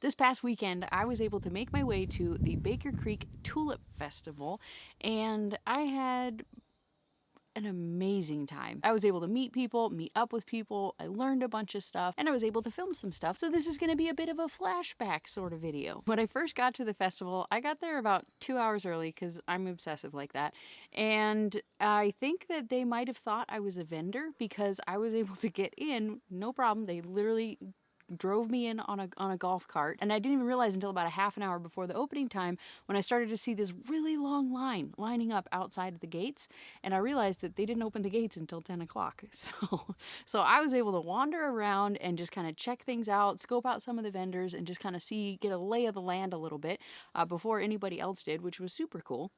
This past weekend, I was able to make my way to the Baker Creek Tulip Festival, and I had an amazing time. I was able to meet people, meet up with people, I learned a bunch of stuff, and I was able to film some stuff. So this is going to be a bit of a flashback sort of video. When I first got to the festival, I got there about 2 hours early because I'm obsessive like that. And I think that they might have thought I was a vendor because I was able to get in, no problem. They literally drove me in on a golf cart, and I didn't even realize until about a half an hour before the opening time when I started to see this really long line lining up outside of the gates, and I realized that they didn't open the gates until 10 o'clock. So I was able to wander around and just kind of check things out, scope out some of the vendors, and just kind of get a lay of the land a little bit before anybody else did, which was super cool.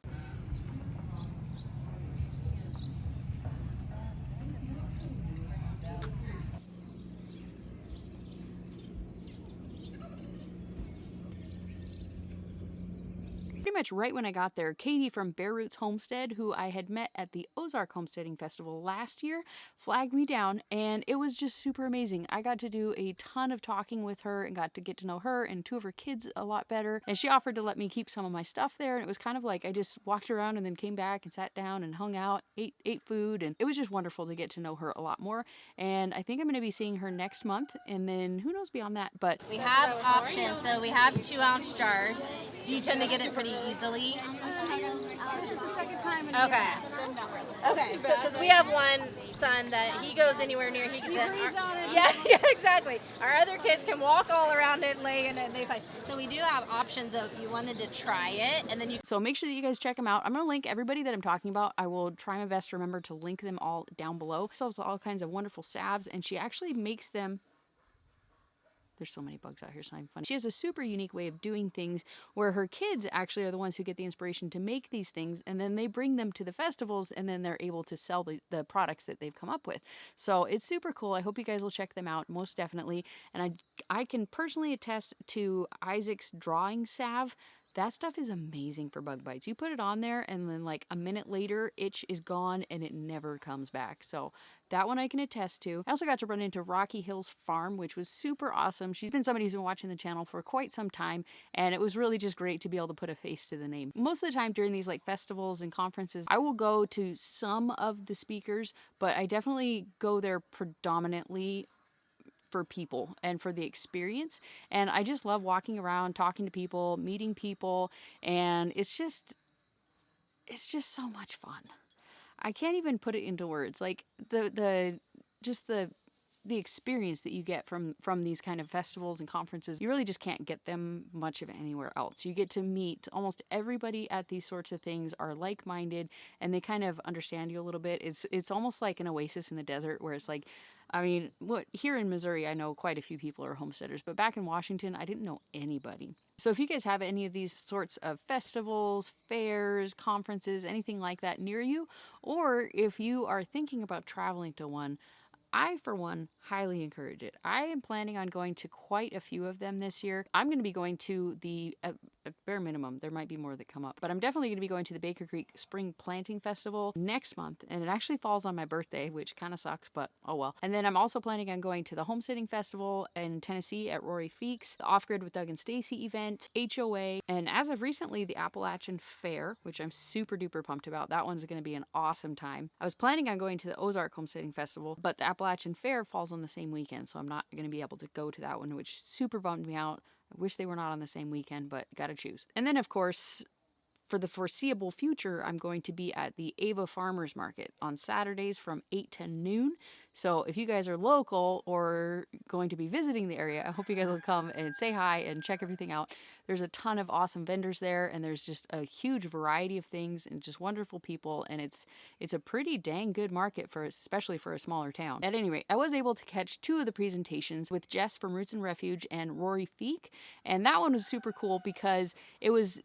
Pretty much right when I got there, Katie from Bare Roots Homestead, who I had met at the Ozark Homesteading Festival last year, flagged me down, and it was just super amazing. I got to do a ton of talking with her and got to get to know her and two of her kids a lot better, and she offered to let me keep some of my stuff there, and it was kind of like I just walked around and then came back and sat down and hung out, ate food, and it was just wonderful to get to know her a lot more. And I think I'm going to be seeing her next month, and then who knows beyond that. But we have options, so we have 2-ounce jars. Do you tend to get it pretty easily? Okay. Okay, because we have one son that he goes anywhere near, he gets it. Yeah, exactly. Our other kids can walk all around it, lay in it, and they fight. So we do have options of if you wanted to try it, and then you. So make sure that you guys check them out. I'm going to link everybody that I'm talking about. I will try my best to remember to link them all down below. She sells all kinds of wonderful salves, and she actually makes them. There's so many bugs out here, so I'm funny. She has a super unique way of doing things where her kids actually are the ones who get the inspiration to make these things, and then they bring them to the festivals, and then they're able to sell the products that they've come up with. So it's super cool. I hope you guys will check them out, most definitely. And I can personally attest to Isaac's drawing salve. That stuff is amazing for bug bites. You put it on there and then like a minute later, itch is gone and it never comes back. So that one I can attest to. I also got to run into Rocky Hills Farm, which was super awesome. She's been somebody who's been watching the channel for quite some time, and it was really just great to be able to put a face to the name. Most of the time during these like festivals and conferences, I will go to some of the speakers, but I definitely go there predominantly for people and for the experience. And I just love walking around, talking to people, meeting people, and it's just so much fun. I can't even put it into words. Like the experience that you get from these kind of festivals and conferences, you really just can't get them much of anywhere else. You get to meet almost everybody at these sorts of things are like-minded, and they kind of understand you a little bit. It's almost like an oasis in the desert where it's like, I mean, here in Missouri, I know quite a few people are homesteaders, but back in Washington, I didn't know anybody. So if you guys have any of these sorts of festivals, fairs, conferences, anything like that near you, or if you are thinking about traveling to one, I, for one, highly encourage it. I am planning on going to quite a few of them this year. I'm going to be going to the, at bare minimum, there might be more that come up, but I'm definitely going to be going to the Baker Creek Spring Planting Festival next month, and it actually falls on my birthday, which kind of sucks, but oh well. And then I'm also planning on going to the Homesteading Festival in Tennessee at Rory Feeks, the Off Grid with Doug and Stacy event, HOA, and as of recently, the Appalachian Fair, which I'm super duper pumped about. That one's going to be an awesome time. I was planning on going to the Ozark Homesteading Festival, but the Appalachian Fair falls on the same weekend, so I'm not going to be able to go to that one, which super bummed me out. I wish they were not on the same weekend, but gotta choose. And then, of course, for the foreseeable future, I'm going to be at the Ava Farmers Market on Saturdays from 8 to noon. So if you guys are local or going to be visiting the area, I hope you guys will come and say hi and check everything out. There's a ton of awesome vendors there, and there's just a huge variety of things and just wonderful people, and it's a pretty dang good market especially for a smaller town. At any rate, I was able to catch two of the presentations with Jess from Roots and Refuge and Rory Feek, and that one was super cool because it was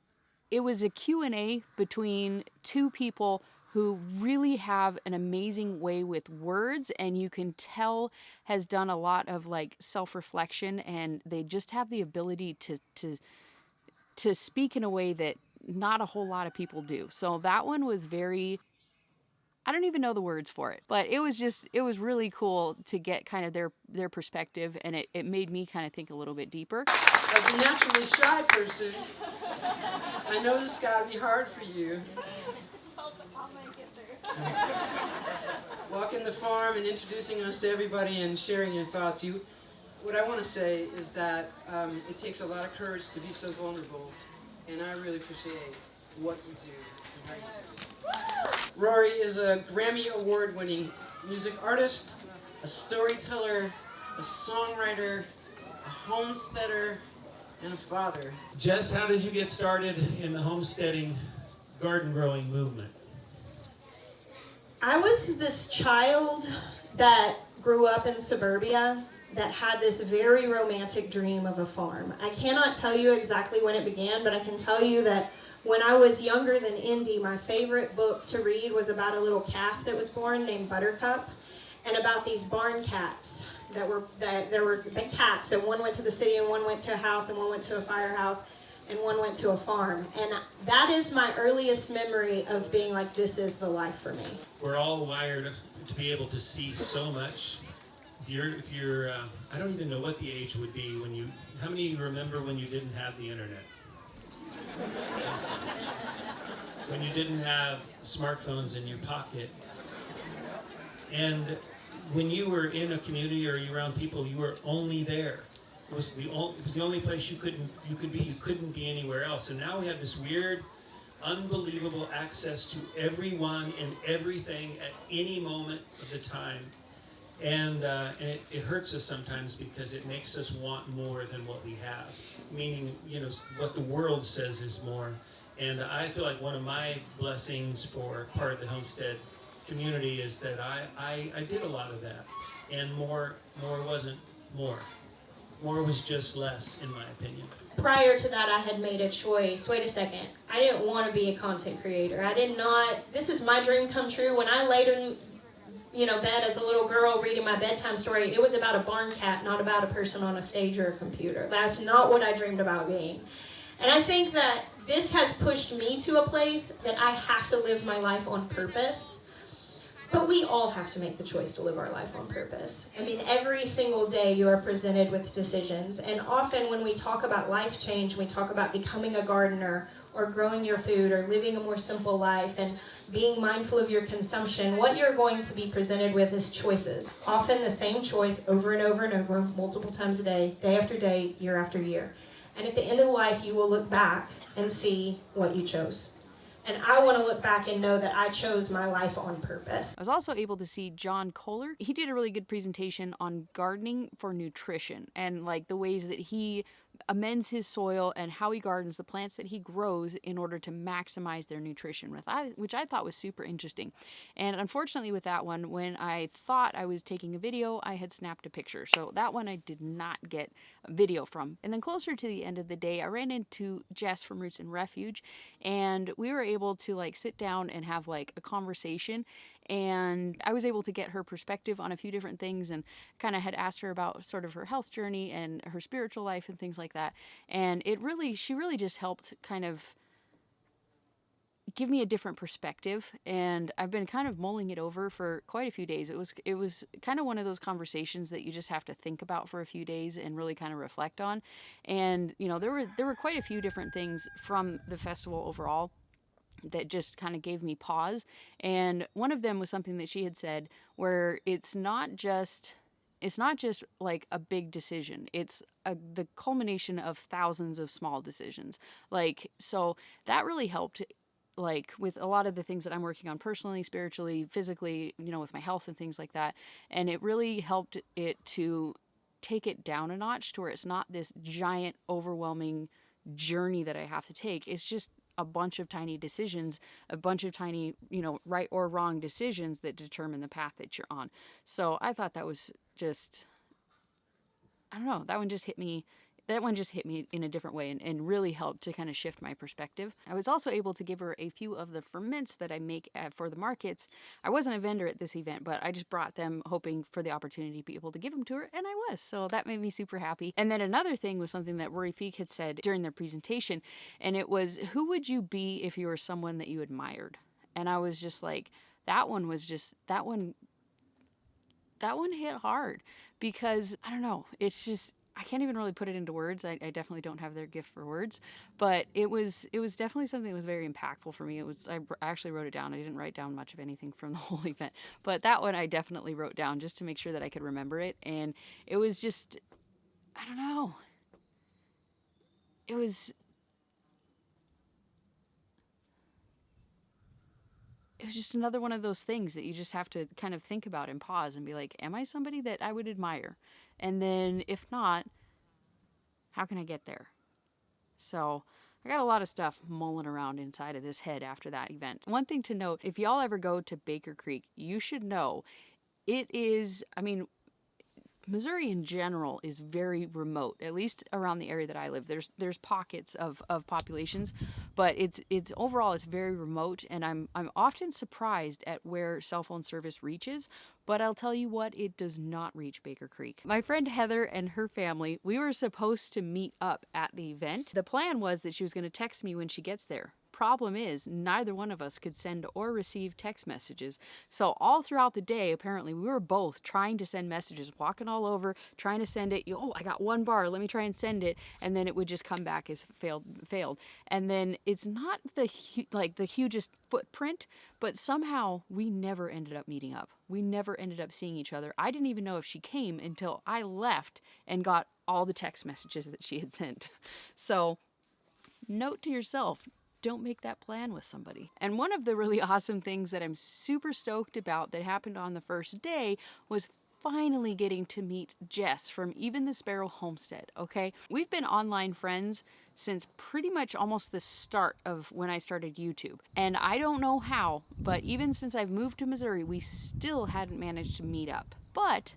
a Q&A between two people who really have an amazing way with words, and you can tell has done a lot of like self-reflection, and they just have the ability to speak in a way that not a whole lot of people do. So that one was very I don't even know the words for it, but it was really cool to get kind of their perspective, and it made me kind of think a little bit deeper. As a naturally shy person, I know this gotta be hard for you. Walking the farm and introducing us to everybody and sharing your thoughts. What I want to say is that it takes a lot of courage to be so vulnerable, and I really appreciate what you do and how you do it. Rory is a Grammy Award-winning music artist, a storyteller, a songwriter, a homesteader, and a father. Jess, how did you get started in the homesteading, garden growing movement? I was this child that grew up in suburbia that had this very romantic dream of a farm. I cannot tell you exactly when it began, but I can tell you that when I was younger than Indy, my favorite book to read was about a little calf that was born named Buttercup, and about these barn cats there were big cats, so one went to the city and one went to a house and one went to a firehouse and one went to a farm. And that is my earliest memory of being like, this is the life for me. We're all wired to be able to see so much. If you're I don't even know what the age would be how many of you remember when you didn't have the internet? When you didn't have smartphones in your pocket. And when you were in a community or you were around people, you were only there. It was the only place you could be. You couldn't be anywhere else. And now we have this weird, unbelievable access to everyone and everything at any moment of the time. And it hurts us sometimes because it makes us want more than what we have. Meaning, what the world says is more. And I feel like one of my blessings for part of the homestead community is that I did a lot of that. And more wasn't more. More was just less, in my opinion. Prior to that, I had made a choice. Wait a second. I didn't want to be a content creator. This is my dream come true. When I laid in bed as a little girl reading my bedtime story, it was about a barn cat, not about a person on a stage or a computer. That's not what I dreamed about being. And I think that this has pushed me to a place that I have to live my life on purpose. But we all have to make the choice to live our life on purpose. I mean, every single day you are presented with decisions. And often when we talk about life change, we talk about becoming a gardener or growing your food or living a more simple life and being mindful of your consumption, what you're going to be presented with is choices. Often the same choice over and over and over, multiple times a day after day, year after year. And at the end of life, you will look back and see what you chose. And I want to look back and know that I chose my life on purpose. I was also able to see John Kohler. He did a really good presentation on gardening for nutrition and like the ways that he amends his soil and how he gardens the plants that he grows in order to maximize their nutrition, which I thought was super interesting. And unfortunately with that one, when I thought I was taking a video, I had snapped a picture. So that one I did not get a video from. And then closer to the end of the day, I ran into Jess from Roots and Refuge, and we were able to like sit down and have like a conversation. And I was able to get her perspective on a few different things and kind of had asked her about sort of her health journey and her spiritual life and things like that. And she really just helped kind of give me a different perspective. And I've been kind of mulling it over for quite a few days. It was kind of one of those conversations that you just have to think about for a few days and really kind of reflect on. And, there were quite a few different things from the festival overall that just kind of gave me pause. And one of them was something that she had said where it's not just like a big decision. It's the culmination of thousands of small decisions. So that really helped with a lot of the things that I'm working on personally, spiritually, physically, with my health and things like that. And it really helped it to take it down a notch to where it's not this giant, overwhelming journey that I have to take. It's just a bunch of tiny decisions, a bunch of tiny, right or wrong decisions that determine the path that you're on. So I thought that was just, I don't know, that one just hit me in a different way and really helped to kind of shift my perspective. I was also able to give her a few of the ferments that I make for the markets. I wasn't a vendor at this event, but I just brought them hoping for the opportunity to be able to give them to her, and I was. So that made me super happy. And then another thing was something that Rory Feek had said during their presentation, and it was, who would you be if you were someone that you admired? And I was just like, that one was just, that one hit hard because I don't know, it's just, I can't even really put it into words. I definitely don't have their gift for words, but it was definitely something that was very impactful for me. I actually wrote it down. I didn't write down much of anything from the whole event, but that one I definitely wrote down just to make sure that I could remember it. And it was just, I don't know. It was just another one of those things that you just have to kind of think about and pause and be like, am I somebody that I would admire? And then if not, how can I get there? So I got a lot of stuff mulling around inside of this head after that event. One thing to note, if y'all ever go to Baker Creek, you should know it is, I mean, Missouri in general is very remote, at least around the area that I live. There's pockets of populations, but it's overall it's very remote, and I'm often surprised at where cell phone service reaches, but I'll tell you what, it does not reach Baker Creek. My friend Heather and her family, we were supposed to meet up at the event. The plan was that she was going to text me when she gets there. Problem is, neither one of us could send or receive text messages. So all throughout the day, apparently, we were both trying to send messages, walking all over, trying to send it. Oh, I got one bar. Let me try and send it. And then it would just come back as failed. And then it's not the hugest footprint, but somehow we never ended up meeting up. We never ended up seeing each other. I didn't even know if she came until I left and got all the text messages that she had sent. So note to yourself, don't make that plan with somebody. And one of the really awesome things that I'm super stoked about that happened on the first day was finally getting to meet Jess from Even the Sparrow Homestead, okay? We've been online friends since pretty much almost the start of when I started YouTube. And I don't know how, but even since I've moved to Missouri, we still hadn't managed to meet up. But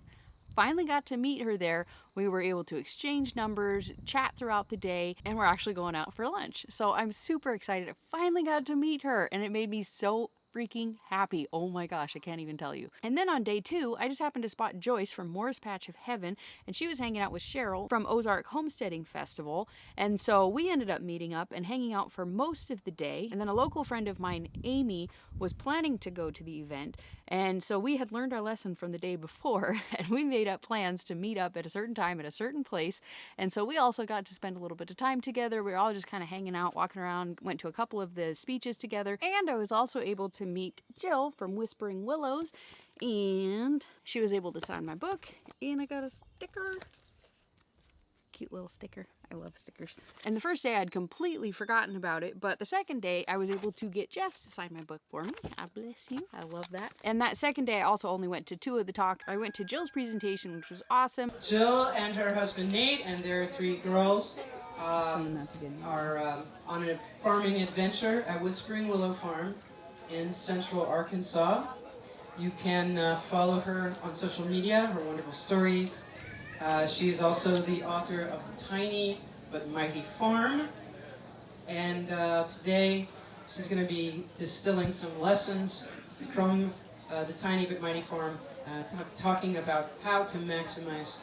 finally got to meet her there. We were able to exchange numbers, chat throughout the day, and we're actually going out for lunch. So I'm super excited. I finally got to meet her, and it made me so freaking happy. Oh my gosh, I can't even tell you. And then on day 2, I just happened to spot Joyce from Moore's Patch of Heaven, and she was hanging out with Cheryl from Ozark Homesteading Festival. And so we ended up meeting up and hanging out for most of the day. And then a local friend of mine, Amy, was planning to go to the event. And so we had learned our lesson from the day before, and we made up plans to meet up at a certain time at a certain place. And so we also got to spend a little bit of time together. We were all just kind of hanging out, walking around, went to a couple of the speeches together. And I was also able to meet Jill from Whispering Willows, and she was able to sign my book, and I got a sticker. Cute little sticker. I love stickers. And the first day I'd completely forgotten about it, but the second day I was able to get Jess to sign my book for me. God bless you. I love that. And that second day I also only went to 2 of the talks. I went to Jill's presentation, which was awesome. Jill and her husband Nate and their 3 girls are on a farming adventure at Whispering Willow Farm in central Arkansas. You can follow her on social media, her wonderful stories. She's also the author of The Tiny But Mighty Farm. And today she's going to be distilling some lessons from The Tiny But Mighty Farm, talking about how to maximize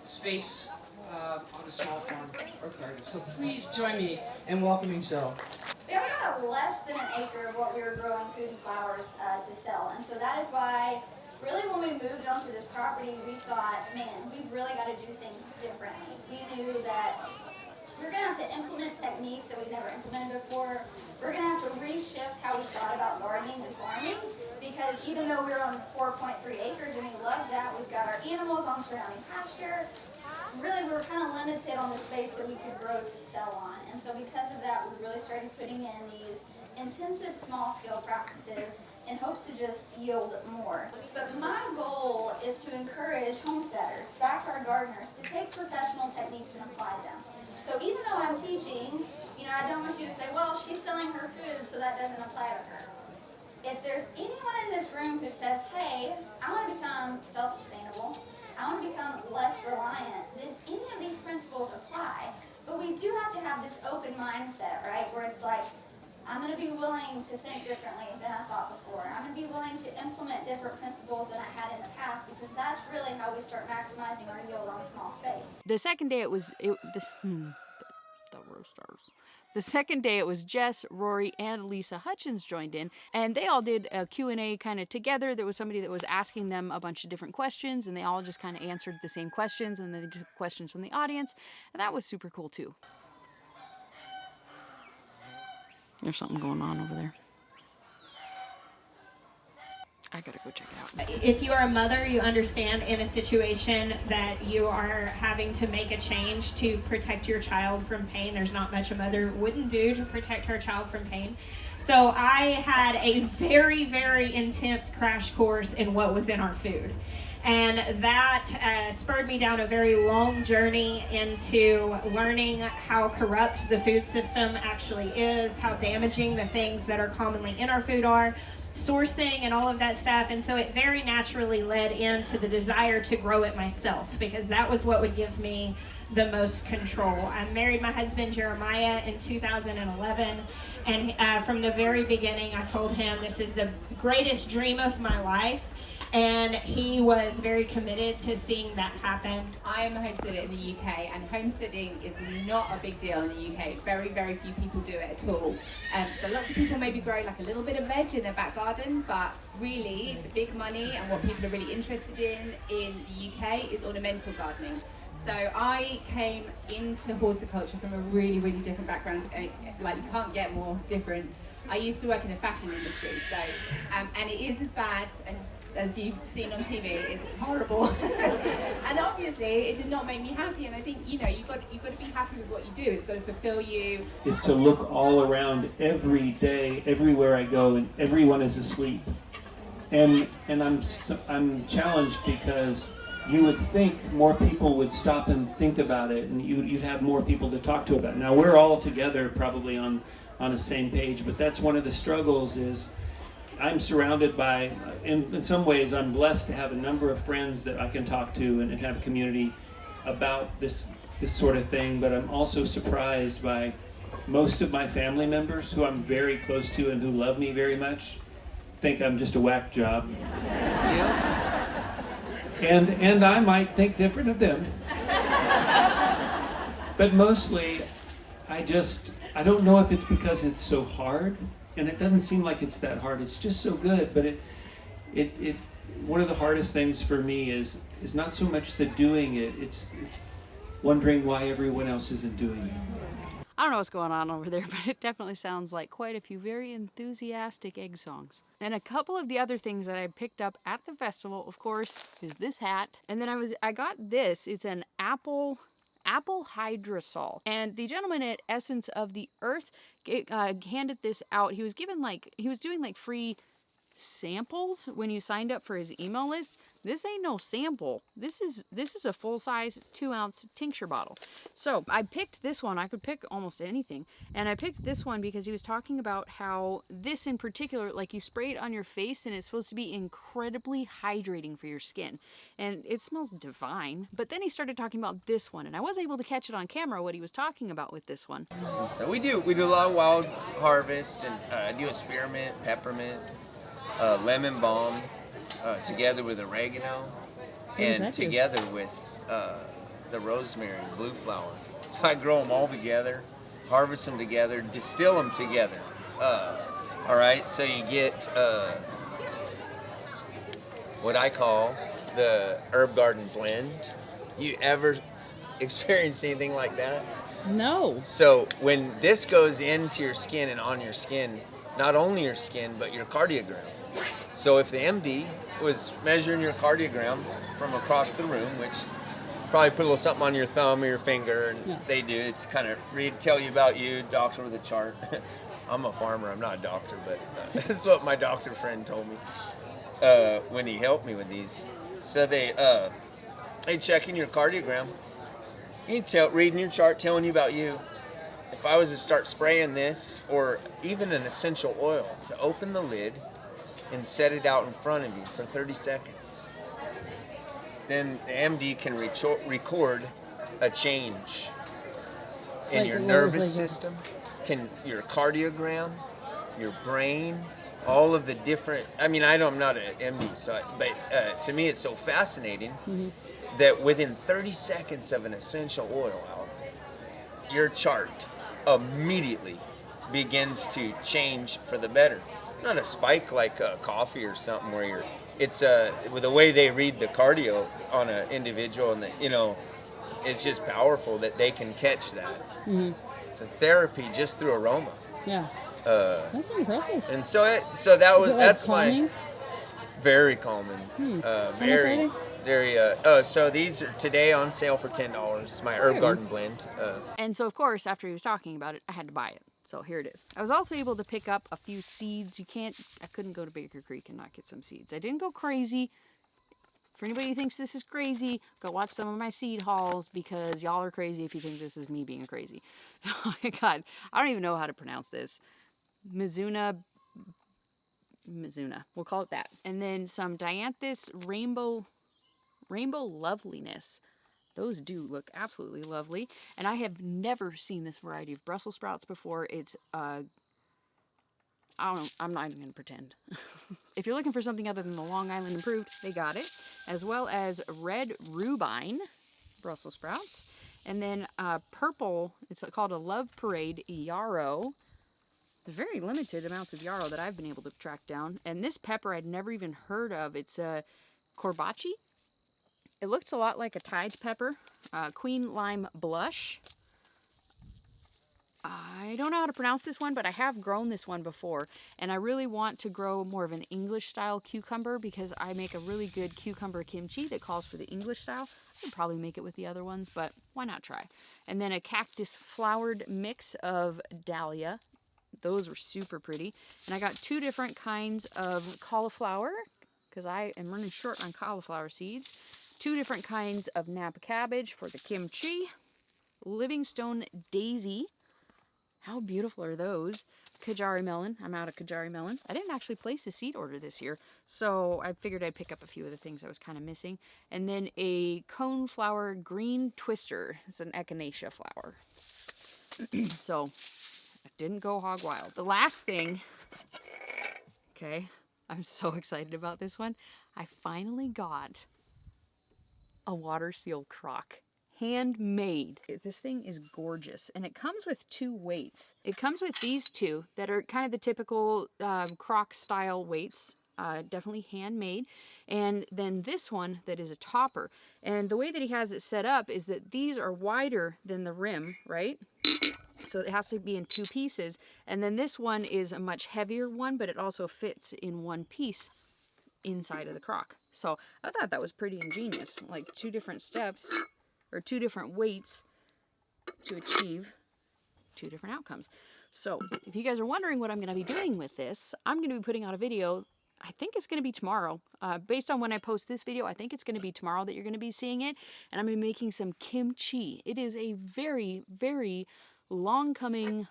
space on a small farm or garden. So please join me in welcoming Jill. We have about less than an acre of what we were growing food and flowers to sell, and so that is why really when we moved onto this property, we thought, man, we've really got to do things differently. We knew that we're going to have to implement techniques that we've never implemented before. We're going to have to reshift how we thought about gardening and farming, because even though we're on 4.3 acres and we love that, we've got our animals on surrounding pasture, really we were kind of limited on the space that we could grow to sell on. And so because of that, we really started putting in these intensive small-scale practices in hopes to just yield more. But my goal is to encourage homesteaders, backyard gardeners, to take professional techniques and apply them. So even though I'm teaching, I don't want you to say, well, she's selling her food, so that doesn't apply to her. If there's anyone in this room who says, hey, I want to become self-sustainable, I want to become less reliant, then any of these principles apply. But we do have to have this open mindset, right, where it's like, I'm going to be willing to think differently than I thought before. I'm going to be willing to implement different principles than I had in the past, because that's really how we start maximizing our yield on a small space. The second day the roasters. The second day, it was Jess, Rory, and Lisa Hutchins joined in, and they all did a Q&A kind of together. There was somebody that was asking them a bunch of different questions, and they all just kind of answered the same questions, and then they took questions from the audience, and that was super cool too. There's something going on over there. I gotta go check it out. If you are a mother, you understand in a situation that you are having to make a change to protect your child from pain. There's not much a mother wouldn't do to protect her child from pain. So I had a very, very intense crash course in what was in our food. And that spurred me down a very long journey into learning how corrupt the food system actually is, how damaging the things that are commonly in our food are, sourcing and all of that stuff. And so it very naturally led into the desire to grow it myself, because that was what would give me the most control. I married my husband Jeremiah in 2011, and from the very beginning I told him this is the greatest dream of my life, and he was very committed to seeing that happen. I'm a homesteader in the UK, and homesteading is not a big deal in the UK. Very, very few people do it at all. So lots of people maybe grow like a little bit of veg in their back garden, but really the big money and what people are really interested in the UK is ornamental gardening. So I came into horticulture from a really, really different background. Like, you can't get more different. I used to work in the fashion industry, so and it is as bad as you've seen on TV. It's horrible. And obviously it did not make me happy, and I think, you know, you've got to be happy with what you do. It's got to fulfill you. Is to look all around every day, everywhere I go, and everyone is asleep. And I'm challenged because you would think more people would stop and think about it, and you'd have more people to talk to about it. Now we're all together probably on the same page, but that's one of the struggles. Is I'm surrounded by, in some ways I'm blessed to have a number of friends that I can talk to and have a community about this sort of thing, but I'm also surprised by most of my family members who I'm very close to and who love me very much think I'm just a whack job. And I might think different of them. But mostly, I don't know if it's because it's so hard, and it doesn't seem like it's that hard. It's just so good. But it one of the hardest things for me is not so much the doing it. It's wondering why everyone else isn't doing it. I don't know what's going on over there, but it definitely sounds like quite a few very enthusiastic egg songs. And a couple of the other things that I picked up at the festival, of course, is this hat. And then I got this. It's an apple hydrosol. And the gentleman at Essence of the Earth handed this out. He was doing free samples when you signed up for his email list. This ain't no sample. This is a full-size 2-ounce tincture bottle. So I picked this one. I could pick almost anything, and I picked this one because he was talking about how this in particular, like, you spray it on your face and it's supposed to be incredibly hydrating for your skin, and it smells divine. But then he started talking about this one, and I wasn't able to catch it on camera what he was talking about with this one. So we do a lot of wild harvest, and I do a spearmint, peppermint, lemon balm, together with oregano, and together with the rosemary and blue flower. So I grow them all together, harvest them together, distill them together. All right, so you get what I call the herb garden blend. You ever experienced anything like that? No. So when this goes into your skin and on your skin, not only your skin, but your cardiogram. So if the MD was measuring your cardiogram from across the room, which probably put a little something on your thumb or your finger, and they do, it's kind of tell you about you, doctor with a chart. I'm a farmer, I'm not a doctor, but this is what my doctor friend told me when he helped me with these. So they checking your cardiogram, reading your chart, telling you about you. If I was to start spraying this, or even an essential oil, to open the lid and set it out in front of you for 30 seconds, then the MD can record a change in your nervous system, your cardiogram, your brain, all of the different, I'm not an MD, but to me it's so fascinating that within 30 seconds of an essential oil out, your chart immediately begins to change for the better. Not a spike like coffee or something where it's with the way they read the cardio on an individual, and it's just powerful that they can catch that. Mm-hmm. It's a therapy just through aroma. Yeah. That's impressive. And that's calming? my very calming. Very. So these are today on sale for $10. My herb garden blend. And so of course, after he was talking about it, I had to buy it. So here it is. I was also able to pick up a few seeds. I couldn't go to Baker Creek and not get some seeds. I didn't go crazy. For anybody who thinks this is crazy, go watch some of my seed hauls, because y'all are crazy if you think this is me being crazy. So I don't even know how to pronounce this. Mizuna, we'll call it that. And then some Dianthus Rainbow Loveliness. Those do look absolutely lovely. And I have never seen this variety of Brussels sprouts before. It's, I don't know, I'm not even going to pretend. If you're looking for something other than the Long Island Improved, they got it. As well as red rhubarb Brussels sprouts. And then purple, it's called a Love Parade yarrow. Very limited amounts of yarrow that I've been able to track down. And this pepper I'd never even heard of. It's a corbachi. It looks a lot like a Tide's pepper. Queen Lime Blush. I don't know how to pronounce this one, but I have grown this one before. And I really want to grow more of an English style cucumber, because I make a really good cucumber kimchi that calls for the English style. I could probably make it with the other ones, but why not try? And then a cactus flowered mix of dahlia. Those were super pretty. And I got 2 different kinds of cauliflower, because I am running short on cauliflower seeds. 2 different kinds of Napa cabbage for the kimchi. Livingstone daisy. How beautiful are those? Kajari melon. I'm out of Kajari melon. I didn't actually place a seed order this year, so I figured I'd pick up a few of the things I was kind of missing. And then a coneflower green twister. It's an echinacea flower. So I didn't go hog wild. The last thing, okay, I'm so excited about this one. I finally got a water seal crock. Handmade. This thing is gorgeous, and it comes with 2 weights. It comes with these 2 that are kind of the typical crock style weights, definitely handmade, and then this one that is a topper. And the way that he has it set up is that these are wider than the rim, right? So it has to be in 2 pieces, and then this one is a much heavier one, but it also fits in 1 piece inside of the crock. So I thought that was pretty ingenious, like 2 different steps or 2 different weights to achieve 2 different outcomes. So if you guys are wondering what I'm going to be doing with this, I'm going to be putting out a video. I think it's going to be tomorrow. Based on when I post this video, I think it's going to be tomorrow that you're going to be seeing it. And I'm going to be making some kimchi. It is a very, very long coming,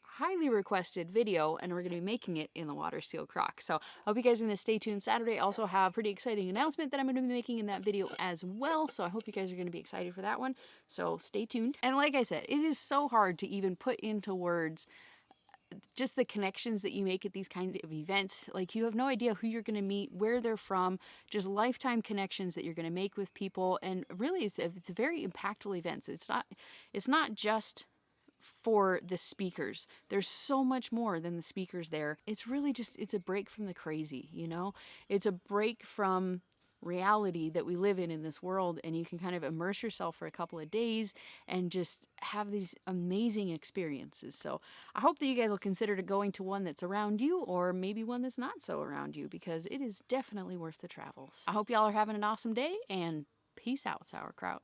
highly requested video, and we're going to be making it in the water seal crock. So I hope you guys are going to stay tuned. Saturday I also have a pretty exciting announcement that I'm going to be making in that video as well. So I hope you guys are going to be excited for that one. So stay tuned. And like I said, it is so hard to even put into words just the connections that you make at these kinds of events. Like, you have no idea who you're going to meet, where they're from, just lifetime connections that you're going to make with people. And really it's very impactful events. It's not just for the speakers. There's so much more than the speakers there. It's really just, it's a break from the crazy, you know? It's a break from reality that we live in this world, and you can kind of immerse yourself for a couple of days and just have these amazing experiences. So I hope that you guys will consider going to one that's around you, or maybe one that's not so around you, because it is definitely worth the travels. I hope y'all are having an awesome day, and peace out, sauerkraut.